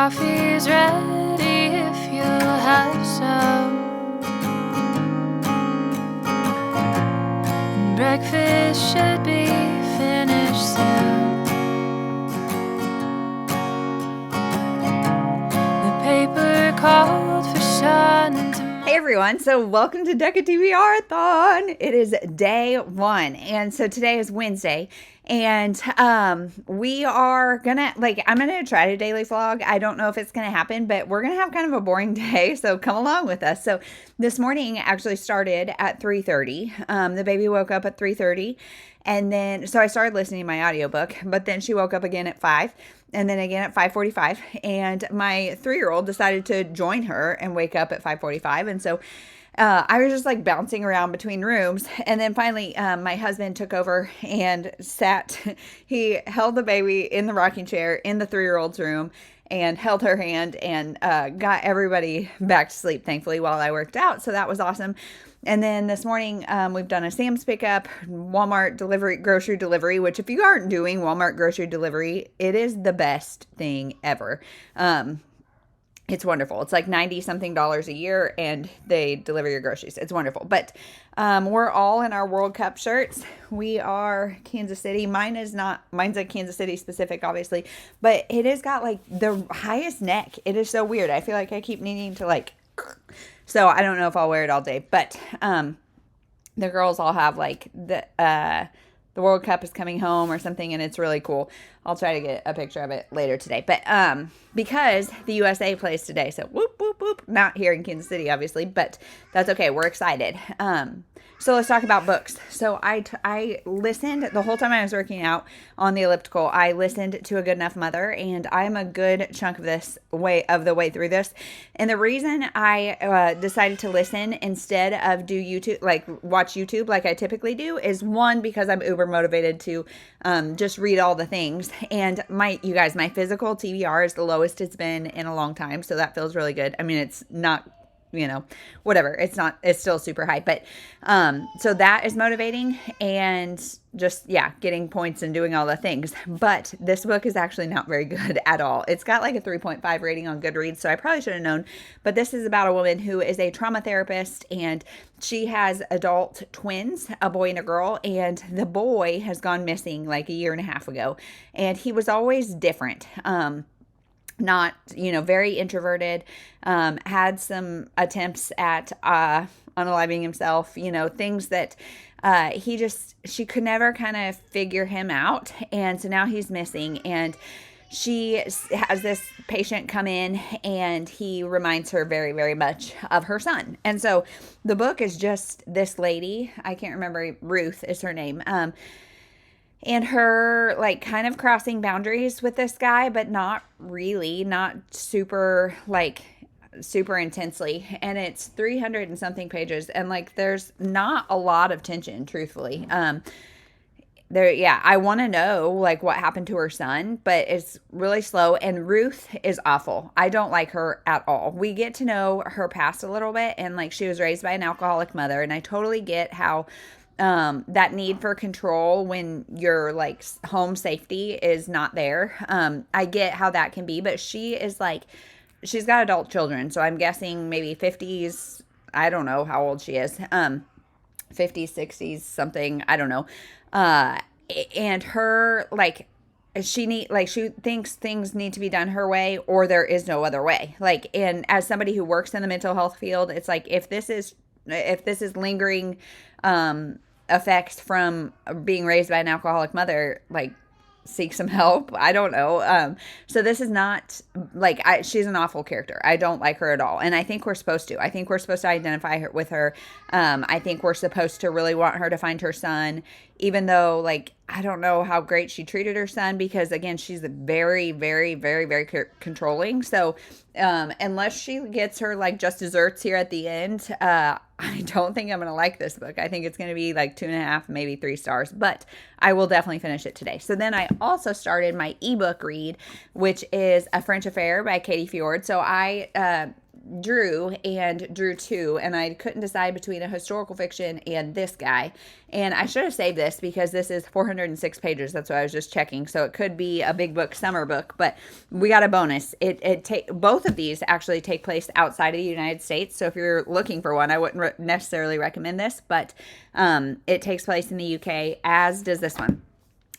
Coffee's ready if you'll have some. And breakfast should be finished soon. The paper called for sun to... Hey everyone, so welcome to Deca TBR-a-thon. It is day one, and so today is Wednesday, and we are gonna, I'm gonna try to daily vlog. I don't know if it's gonna happen, but we're gonna have kind of a boring day, so come along with us. So this morning actually started at 3:30. The baby woke up at 3:30, and then, so I started listening to my audiobook, but then she woke up again at 5, and then again at 5:45, and my 3-year-old decided to join her and wake up at 5:45, and so I was just like bouncing around between rooms, and then finally my husband took over and he held the baby in the rocking chair in the 3-year-old's room and held her hand and got everybody back to sleep, thankfully, while I worked out, so that was awesome. And then this morning, we've done a Sam's pickup, Walmart delivery, grocery delivery, which if you aren't doing Walmart grocery delivery, it is the best thing ever. It's wonderful. It's like $90-something a year, and they deliver your groceries. It's wonderful. But we're all in our World Cup shirts. We are Kansas City. Mine's a Kansas City specific, obviously, but it has got like the highest neck. It is so weird. I feel like I keep needing to so I don't know if I'll wear it all day, but the girls all have like the World Cup is coming home or something, and it's really cool. I'll try to get a picture of it later today. But because the USA plays today, so whoop, whoop, whoop. Not here in Kansas City, obviously, but that's okay. We're excited. So let's talk about books. So I listened the whole time I was working out on the elliptical. I listened to A Good Enough Mother, and I'm a good chunk of the way through this. And the reason I decided to listen instead of do YouTube, watch YouTube like I typically do, is one, because I'm uber motivated to just read all the things. And my physical TBR is the lowest it's been in a long time, so that feels really good. I mean, it's not, whatever. It's still super high, but, so that is motivating, and just, getting points and doing all the things. But this book is actually not very good at all. It's got like a 3.5 rating on Goodreads, so I probably should have known, but this is about a woman who is a trauma therapist, and she has adult twins, a boy and a girl, and the boy has gone missing like a year and a half ago, and he was always different. Not, very introverted, had some attempts at unaliving himself, things that she could never kind of figure him out. And so now he's missing, and she has this patient come in, and he reminds her very, very much of her son. And so the book is just this lady, I can't remember, Ruth is her name, and her kind of crossing boundaries with this guy, but not really, not super intensely. And it's 300 and something pages, and there's not a lot of tension, truthfully. I want to know what happened to her son, but it's really slow, and Ruth is awful. I don't like her at all. We get to know her past a little bit, and she was raised by an alcoholic mother, and I totally get how that need for control when your home safety is not there. I get how that can be, but she is she's got adult children, so I'm guessing maybe 50s. I don't know how old she is. 50s, 60s, something. I don't know. And her, she thinks things need to be done her way, or there is no other way. And as somebody who works in the mental health field, it's if this is lingering, effects from being raised by an alcoholic mother, seek some help. I don't know. So this is not she's an awful character. I don't like her at all. And I think we're supposed to. I think we're supposed to identify with her. I think we're supposed to really want her to find her son, even though I don't know how great she treated her son, because again, she's very, very, very, very controlling. So, unless she gets her just desserts here at the end, I don't think I'm going to like this book. I think it's going to be 2.5, maybe 3 stars, but I will definitely finish it today. So then I also started my ebook read, which is A French Affair by Katie Fjord. So I Drew and Drew 2, and I couldn't decide between a historical fiction and this guy. And I should have saved this because this is 406 pages. That's what I was just checking. So it could be a big book, summer book, but we got a bonus. Both of these actually take place outside of the United States. So if you're looking for one, I wouldn't necessarily recommend this, but it takes place in the UK, as does this one.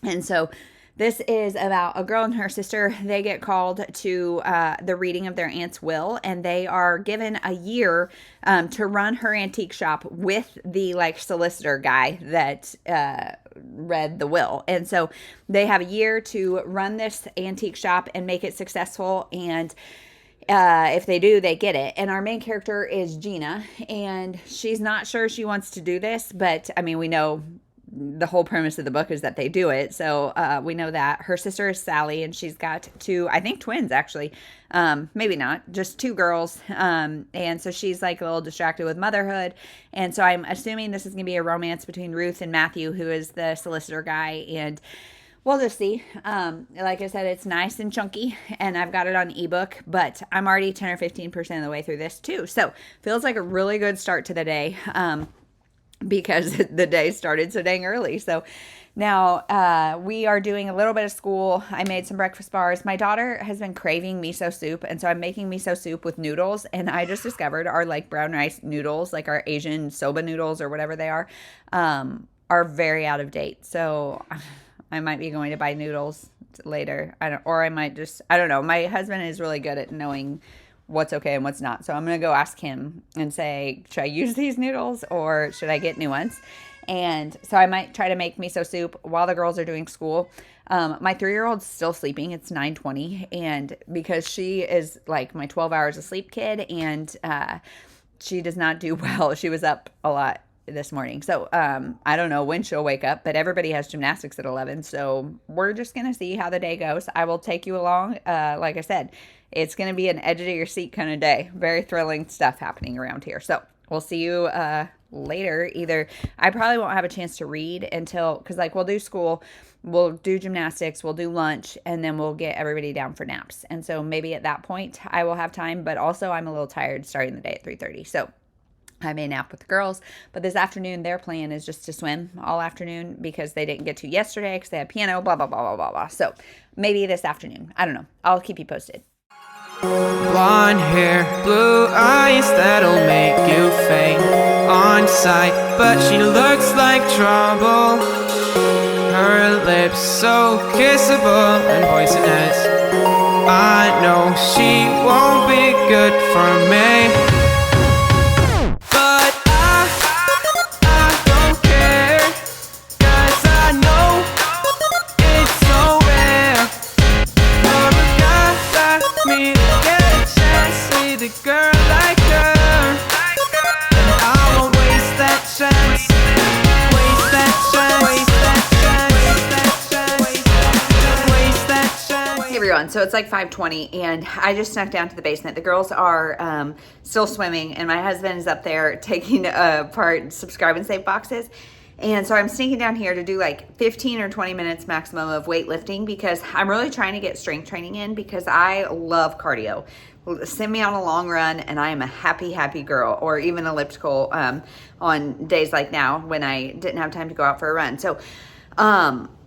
And so this is about a girl and her sister. They get called to the reading of their aunt's will, and they are given a year to run her antique shop with the solicitor guy that read the will. And so they have a year to run this antique shop and make it successful. And if they do, they get it. And our main character is Gina, and she's not sure she wants to do this, but I mean, we know the whole premise of the book is that they do it. So we know that. Her sister is Sally, and she's got two, I think twins actually. Maybe not, just two girls. And so she's like a little distracted with motherhood. And so I'm assuming this is going to be a romance between Ruth and Matthew, who is the solicitor guy. And we'll just see. Like I said, it's nice and chunky, and I've got it on ebook, but I'm already 10 or 15% of the way through this too. So feels like a really good start to the day. Because the day started so dang early. So now we are doing a little bit of school. I made some breakfast bars. My daughter has been craving miso soup, and so I'm making miso soup with noodles. And I just discovered our brown rice noodles, like our Asian soba noodles or whatever they are very out of date. So I might be going to buy noodles later. I don't know. My husband is really good at knowing what's okay and what's not. So I'm going to go ask him and say, should I use these noodles or should I get new ones? And so I might try to make miso soup while the girls are doing school. My 3-year-old's still sleeping. It's 9:20. And because she is like my 12 hours of sleep kid, and she does not do well. She was up a lot this morning. So I don't know when she'll wake up, but everybody has gymnastics at 11. So we're just going to see how the day goes. I will take you along. Like I said, it's going to be an edge of your seat kind of day. Very thrilling stuff happening around here. So we'll see you later. I probably won't have a chance to read until, because we'll do school, we'll do gymnastics, we'll do lunch, and then we'll get everybody down for naps. And so maybe at that point I will have time, but also I'm a little tired starting the day at 3:30. So I may nap with the girls, but this afternoon their plan is just to swim all afternoon because they didn't get to yesterday because they had piano, blah, blah, blah, blah, blah, blah. So maybe this afternoon. I don't know. I'll keep you posted. Blonde hair, blue eyes, that'll make you faint on sight. But she looks like trouble. Her lips so kissable and poisonous. I know she won't be good for me. But I don't care, 'cause I know it's so rare for a guy like me to get a chance with a girl like her. And I won't waste that chance. Waste that chance. Waste that chance. Waste that chance. Waste that chance. Hey everyone, so it's like 5:20 and I just snuck down to the basement. The girls are still swimming and my husband is up there taking apart subscribe and save boxes. And so I'm sneaking down here to do like 15 or 20 minutes maximum of weightlifting because I'm really trying to get strength training in because I love cardio. Send me on a long run and I am a happy, happy girl, or even elliptical on days like now when I didn't have time to go out for a run. So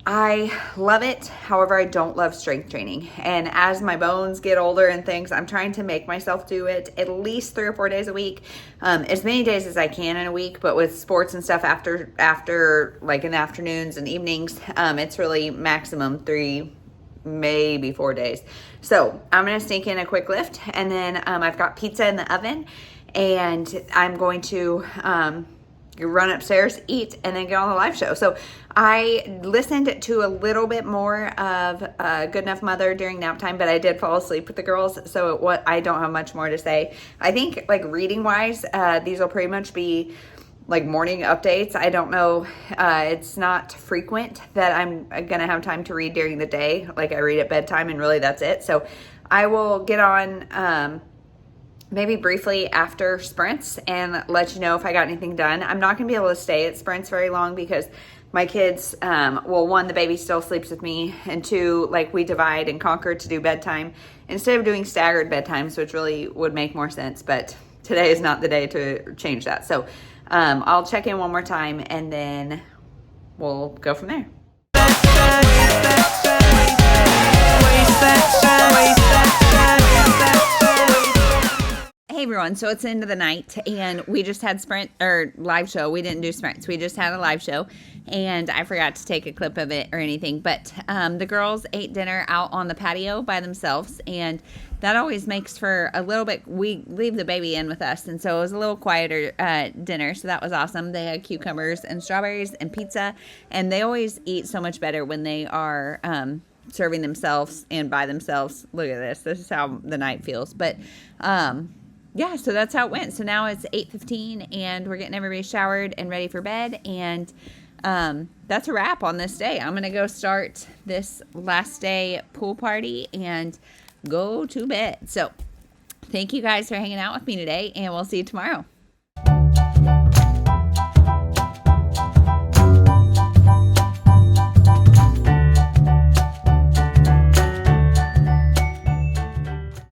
I love it. However, I don't love strength training. And as my bones get older and things, I'm trying to make myself do it at least 3 or 4 days a week, as many days as I can in a week. But with sports and stuff after like in the afternoons and evenings, it's really maximum 3, maybe 4 days. So I'm going to sneak in a quick lift, and then I've got pizza in the oven, and I'm going to run upstairs, eat, and then get on the live show. So I listened to a little bit more of Good Enough Mother during nap time, but I did fall asleep with the girls, so I don't have much more to say. I think like reading wise, these will pretty much be like morning updates. I don't know, it's not frequent that I'm gonna have time to read during the day. Like I read at bedtime and really that's it. So I will get on maybe briefly after sprints and let you know if I got anything done. I'm not going to be able to stay at sprints very long because the my kids, well, one, the baby still sleeps with me, and two, like, we divide and conquer to do bedtime instead of doing staggered bedtimes, which really would make more sense, but today is not the day to change that. So I'll check in one more time, and then we'll go from there. Hey everyone, so it's the end of the night, and we just had live show. We didn't do sprints, we just had a live show, and I forgot to take a clip of it or anything, but the girls ate dinner out on the patio by themselves, and that always makes for a little bit, we leave the baby in with us, and so it was a little quieter dinner, so that was awesome. They had cucumbers and strawberries and pizza, and they always eat so much better when they are serving themselves and by themselves. Look at this is how the night feels. But yeah, so that's how it went. So now it's 8:15 and we're getting everybody showered and ready for bed, and that's a wrap on this day. I'm gonna go start this last day pool party and go to bed. So thank you guys for hanging out with me today, and we'll see you tomorrow.